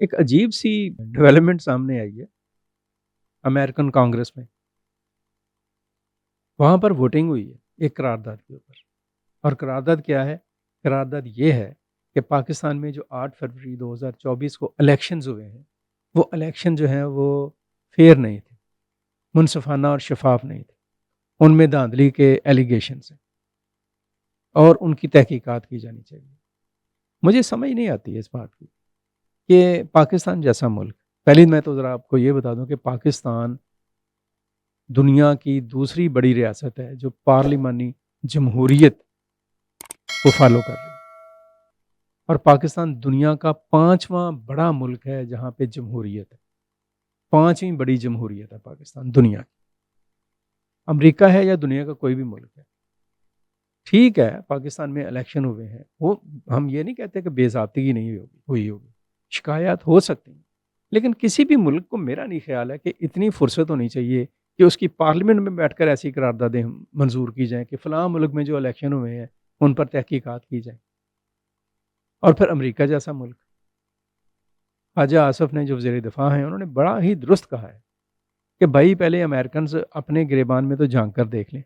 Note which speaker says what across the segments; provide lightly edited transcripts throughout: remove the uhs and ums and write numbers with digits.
Speaker 1: ایک عجیب سی ڈیولپمنٹ سامنے آئی ہے امریکن کانگریس میں. وہاں پر ووٹنگ ہوئی ہے ایک قرارداد کے اوپر. اور قرارداد کیا ہے؟ قرارداد یہ ہے کہ پاکستان میں جو 8 فروری 2024 کو الیکشنز ہوئے ہیں، وہ الیکشن جو ہیں وہ فیئر نہیں تھے، منصفانہ اور شفاف نہیں تھے. ان میں دھاندلی کے ایلیگیشنز ہیں اور ان کی تحقیقات کی جانی چاہیے. مجھے سمجھ نہیں آتی ہے اس بات کی کہ پاکستان جیسا ملک، پہلے میں تو ذرا آپ کو یہ بتا دوں کہ پاکستان دنیا کی دوسری بڑی ریاست ہے جو پارلیمانی جمہوریت کو فالو کر رہی ہے، اور پاکستان دنیا کا 5واں بڑا ملک ہے جہاں پہ جمہوریت ہے. 5ویں بڑی جمہوریت ہے پاکستان دنیا کی. امریکہ ہے یا دنیا کا کوئی بھی ملک ہے. ٹھیک ہے پاکستان میں الیکشن ہوئے ہیں، وہ ہم یہ نہیں کہتے کہ بے ضابطگی نہیں ہوئی ہوگی، شکایات ہو سکتی ہیں، لیکن کسی بھی ملک کو میرا نہیں خیال ہے کہ اتنی فرصت ہونی چاہیے کہ اس کی پارلیمنٹ میں بیٹھ کر ایسی قراردادیں منظور کی جائیں کہ فلاں ملک میں جو الیکشن ہوئے ہیں ان پر تحقیقات کی جائیں. اور پھر امریکہ جیسا ملک، خواجہ آصف نے جو وزیر دفاع ہیں انہوں نے بڑا ہی درست کہا ہے کہ بھائی پہلے امریکنز اپنے گریبان میں تو جھانک کر دیکھ لیں.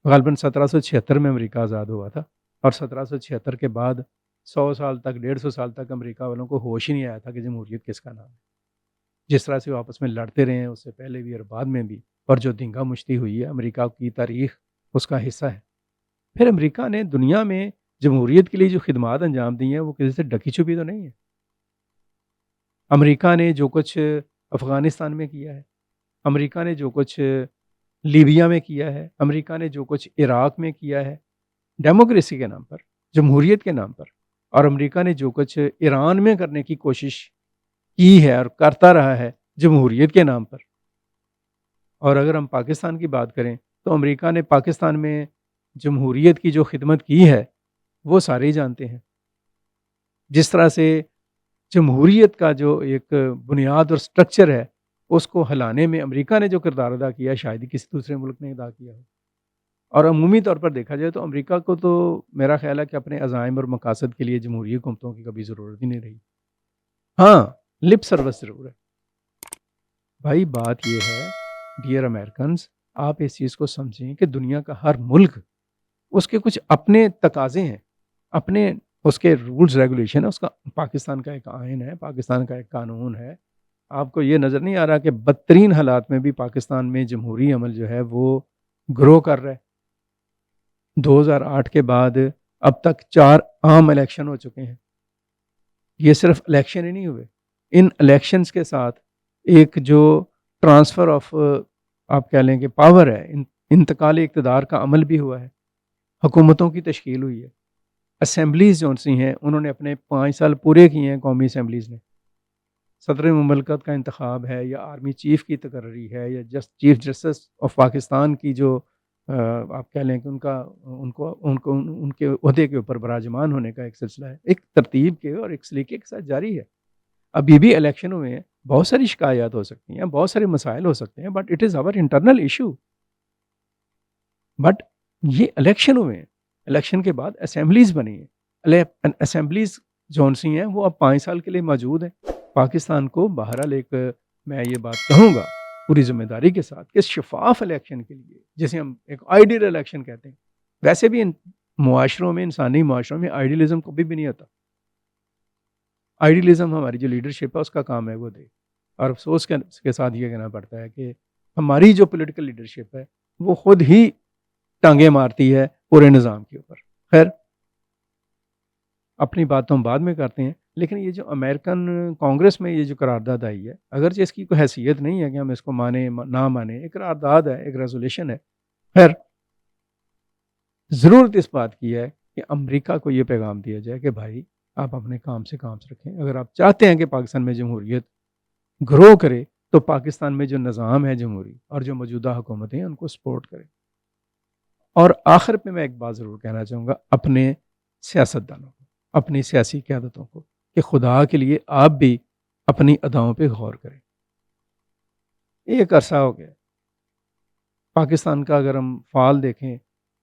Speaker 1: غالباً 1776 میں امریکہ آزاد ہوا تھا، اور 1776 کے بعد 100 سال تک 150 سال تک امریکہ والوں کو ہوش ہی نہیں آیا تھا کہ جمہوریت کس کا نام ہے. جس طرح سے وہ آپس میں لڑتے رہے ہیں اس سے پہلے بھی اور بعد میں بھی، اور جو دنگا مشتی ہوئی ہے امریکہ کی تاریخ اس کا حصہ ہے. پھر امریکہ نے دنیا میں جمہوریت کے لیے جو خدمات انجام دی ہیں وہ کسی سے ڈکی چھپی تو نہیں ہے. امریکہ نے جو کچھ افغانستان میں کیا ہے، امریکہ نے جو کچھ لیبیا میں کیا ہے، امریکہ نے جو کچھ عراق میں کیا ہے ڈیموکریسی کے نام پر، جمہوریت کے نام پر، اور امریکہ نے جو کچھ ایران میں کرنے کی کوشش کی ہے اور کرتا رہا ہے جمہوریت کے نام پر. اور اگر ہم پاکستان کی بات کریں تو امریکہ نے پاکستان میں جمہوریت کی جو خدمت کی ہے وہ سارے ہی جانتے ہیں. جس طرح سے جمہوریت کا جو ایک بنیاد اور سٹرکچر ہے اس کو ہلانے میں امریکہ نے جو کردار ادا کیا شاید ہی کسی دوسرے ملک نے ادا کیا ہو. اور عمومی طور پر دیکھا جائے تو امریکہ کو تو میرا خیال ہے کہ اپنے عزائم اور مقاصد کے لیے جمہوری حکومتوں کی کبھی ضرورت ہی نہیں رہی. ہاں لپ سروس ضرور ہے. بھائی بات یہ ہے ڈیئر امریکنز، آپ اس چیز کو سمجھیں کہ دنیا کا ہر ملک اس کے کچھ اپنے تقاضے ہیں، اپنے اس کے رولز ریگولیشن ہے. اس کا پاکستان کا ایک آئین ہے، پاکستان کا ایک قانون ہے. آپ کو یہ نظر نہیں آ رہا کہ بدترین حالات میں بھی پاکستان میں جمہوری عمل جو ہے وہ گرو کر رہا ہے. 2008 کے بعد اب تک 4 عام الیکشن ہو چکے ہیں. یہ صرف الیکشن ہی نہیں ہوئے، ان الیکشنز کے ساتھ ایک جو ٹرانسفر آف آپ کہہ لیں کہ پاور ہے، انتقال اقتدار کا عمل بھی ہوا ہے. حکومتوں کی تشکیل ہوئی ہے. اسمبلیز جو سی ہیں انہوں نے اپنے 5 سال پورے کیے ہیں قومی اسمبلیز نے. صدر مملکت کا انتخاب ہے یا آرمی چیف کی تقرری ہے یا چیف جسٹس آف پاکستان کی جو آپ کہہ لیں کہ ان کے عہدے کے اوپر براجمان ہونے کا ایک سلسلہ ہے، ایک ترتیب کے اور ایک سلیقے کے ساتھ جاری ہے. ابھی بھی الیکشن ہوئے ہیں، بہت ساری شکایات ہو سکتی ہیں، بہت سارے مسائل ہو سکتے ہیں، but it is our internal issue. But یہ الیکشن ہوئے ہیں، الیکشن کے بعد اسمبلیز بنی ہیں. اسمبلیز جون سی ہیں وہ اب 5 سال کے لیے موجود ہیں. پاکستان کو بہرحال ایک میں یہ بات کہوں گا پوری ذمہ داری کے ساتھ کہ شفاف الیکشن کے لیے، جسے ہم ایک آئیڈیل الیکشن کہتے ہیں، ویسے بھی معاشروں میں، انسانی معاشروں میں آئیڈیلزم کبھی بھی نہیں ہوتا. آئیڈیلزم ہماری جو لیڈرشپ ہے اس کا کام ہے وہ دے. اور افسوس کے ساتھ یہ کہنا پڑتا ہے کہ ہماری جو پولیٹیکل لیڈرشپ ہے وہ خود ہی ٹانگیں مارتی ہے پورے نظام کے اوپر. خیر اپنی بات تو ہم بعد میں کرتے ہیں، لیکن یہ جو امریکن کانگریس میں یہ جو قرارداد آئی ہے، اگرچہ اس کی کوئی حیثیت نہیں ہے کہ ہم اس کو مانیں نہ مانیں، ایک قرارداد ہے، ایک ریزولوشن ہے. خیر ضرورت اس بات کی ہے کہ امریکہ کو یہ پیغام دیا جائے کہ بھائی آپ اپنے کام سے کام رکھیں. اگر آپ چاہتے ہیں کہ پاکستان میں جمہوریت گرو کرے تو پاکستان میں جو نظام ہے جمہوری اور جو موجودہ حکومتیں ہیں ان کو سپورٹ کریں. اور آخر پہ میں ایک بات ضرور کہنا چاہوں گا اپنے سیاستدانوں کو، اپنی سیاسی قیادتوں کو، کہ خدا کے لیے آپ بھی اپنی اداؤں پہ غور کریں. ایک عرصہ ہو گیا پاکستان کا، اگر ہم فعال دیکھیں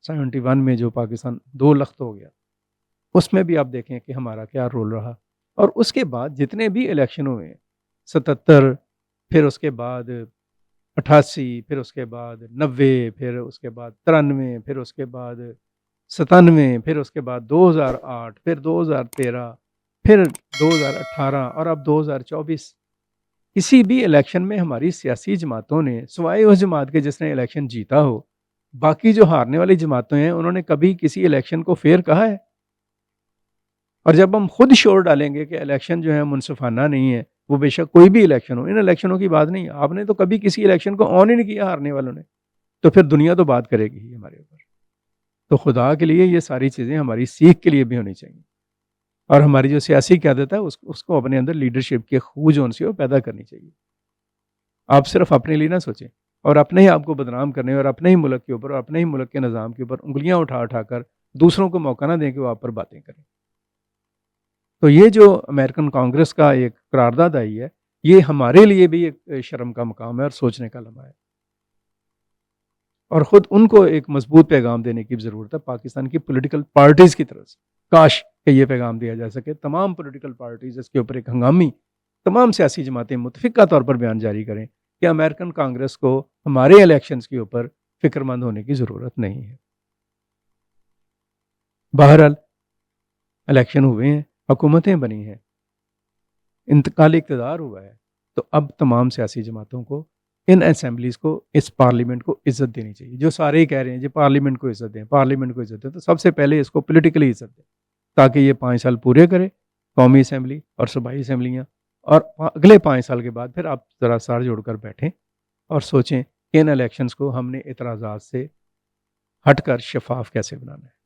Speaker 1: 71 میں جو پاکستان 2 لخت ہو گیا، اس میں بھی آپ دیکھیں کہ ہمارا کیا رول رہا. اور اس کے بعد جتنے بھی الیکشن ہوئے ہیں 77، پھر اس کے بعد 88، پھر اس کے بعد 90، پھر اس کے بعد 93، پھر اس کے بعد 97، پھر اس کے بعد 2008، پھر 2013، پھر 2018 اور اب 2024، کسی بھی الیکشن میں ہماری سیاسی جماعتوں نے سوائے اس جماعت کے جس نے الیکشن جیتا ہو، باقی جو ہارنے والی جماعتیں ہیں انہوں نے کبھی کسی الیکشن کو فیئر کہا ہے؟ اور جب ہم خود شور ڈالیں گے کہ الیکشن جو ہے منصفانہ نہیں ہے، وہ بے شک کوئی بھی الیکشن ہو، ان الیکشنوں کی بات نہیں، آپ نے تو کبھی کسی الیکشن کو آن ہی نہیں کیا ہارنے والوں نے، تو پھر دنیا تو بات کرے گی ہی ہمارے اوپر۔ تو خدا کے لیے یہ ساری چیزیں ہماری سیکھ کے لیے بھی ہونی چاہیے، اور ہماری جو سیاسی قیادت ہے اس کو اپنے اندر لیڈرشپ کے خوج سی وہ پیدا کرنی چاہیے۔ آپ صرف اپنے لیے نہ سوچیں اور اپنے ہی آپ کو بدنام کرنے اور اپنے ہی ملک کے اوپر اور اپنے ہی ملک کے نظام کے اوپر انگلیاں اٹھا اٹھا کر دوسروں کو موقع نہ دیں کہ وہ آپ پر باتیں کریں۔ تو یہ جو امریکن کانگریس کا ایک قرارداد آئی ہے، یہ ہمارے لیے بھی ایک شرم کا مقام ہے اور سوچنے کا لمحہ ہے، اور خود ان کو ایک مضبوط پیغام دینے کی ضرورت ہے پاکستان کی پولیٹیکل پارٹیز کی طرف سے۔ کاش کہ یہ پیغام دیا جا سکے، تمام پولیٹیکل پارٹیز اس کے اوپر ایک ہنگامی، تمام سیاسی جماعتیں متفقہ طور پر بیان جاری کریں کہ امریکن کانگریس کو ہمارے الیکشنز کے اوپر فکر مند ہونے کی ضرورت نہیں ہے۔ بہرحال الیکشن ہوئے ہیں، حکومتیں بنی ہیں، انتقال اقتدار ہوا ہے، تو اب تمام سیاسی جماعتوں کو، ان اسمبلیز کو، اس پارلیمنٹ کو عزت دینی چاہیے۔ جو سارے ہی کہہ رہے ہیں جی پارلیمنٹ کو عزت دیں، پارلیمنٹ کو عزت دیں، تو سب سے پہلے اس کو پولیٹیکلی عزت دیں تاکہ یہ 5 سال پورے کرے، قومی اسمبلی اور صوبائی اسمبلیاں، اور اگلے 5 سال کے بعد پھر آپ ذرا سر جوڑ کر بیٹھیں اور سوچیں کہ ان الیکشنز کو ہم نے اعتراضات سے ہٹ کر شفاف کیسے بنانا ہے۔